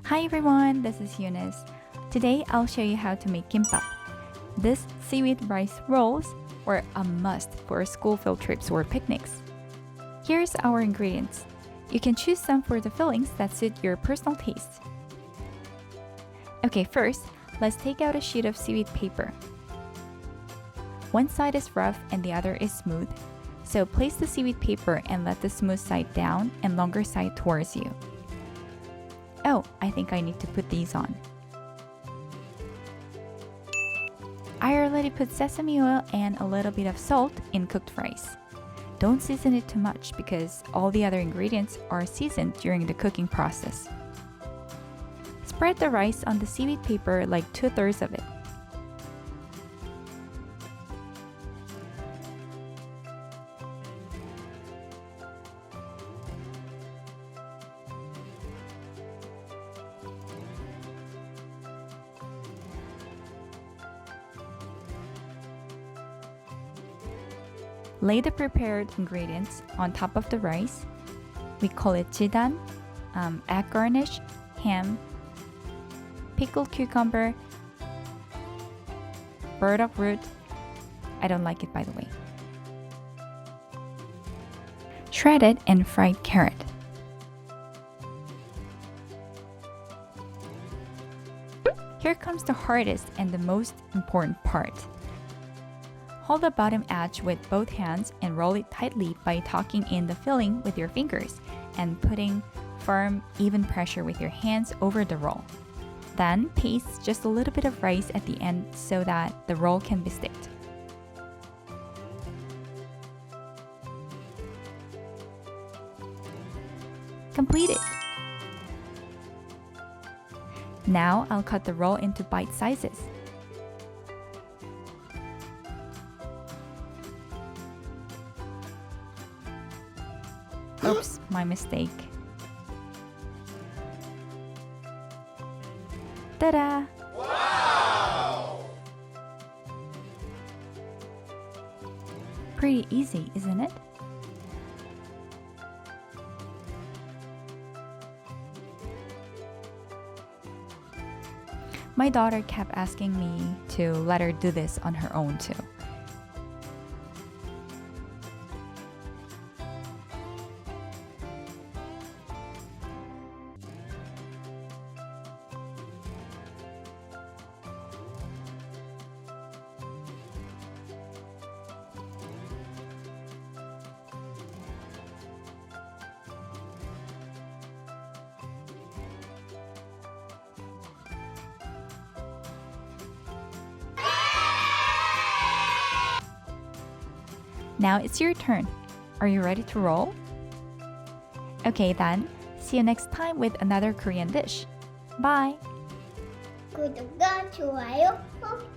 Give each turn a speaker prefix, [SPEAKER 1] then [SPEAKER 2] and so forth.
[SPEAKER 1] Hi everyone, this is Eunice. Today I'll show you how to make kimbap. This seaweed rice rolls are a must for school field trips or picnics. Here's our ingredients. You can choose some for the fillings that suit your personal taste. Okay, first, let's take out a sheet of seaweed paper. One side is rough and the other is smooth. So place the seaweed paper and let the smooth side down and longer side towards you. Oh, I think I need to put these on. I already put sesame oil and a little bit of salt in cooked rice. Don't season it too much because all the other ingredients are seasoned during the cooking process. Spread the rice on the seaweed paper like 2/3 of it. Lay the prepared ingredients on top of the rice. We call it jidan, egg garnish, ham, pickled cucumber, burdock root. I don't like it, by the way. Shredded and fried carrot. Here comes the hardest and the most important part. Hold the bottom edge with both hands and roll it tightly by tucking in the filling with your fingers and putting firm, even pressure with your hands over the roll. Then paste just a little bit of rice at the end so that the roll can be sticked. Completed! Now I'll cut the roll into bite sizes. Oops, my mistake. Ta-da!
[SPEAKER 2] Wow!
[SPEAKER 1] Pretty easy, isn't it? My daughter kept asking me to let her do this on her own too. Now it's your turn. Are you ready to roll? Okay then, see you next time with another Korean dish. Bye!
[SPEAKER 2] 구독과 좋아요 꼭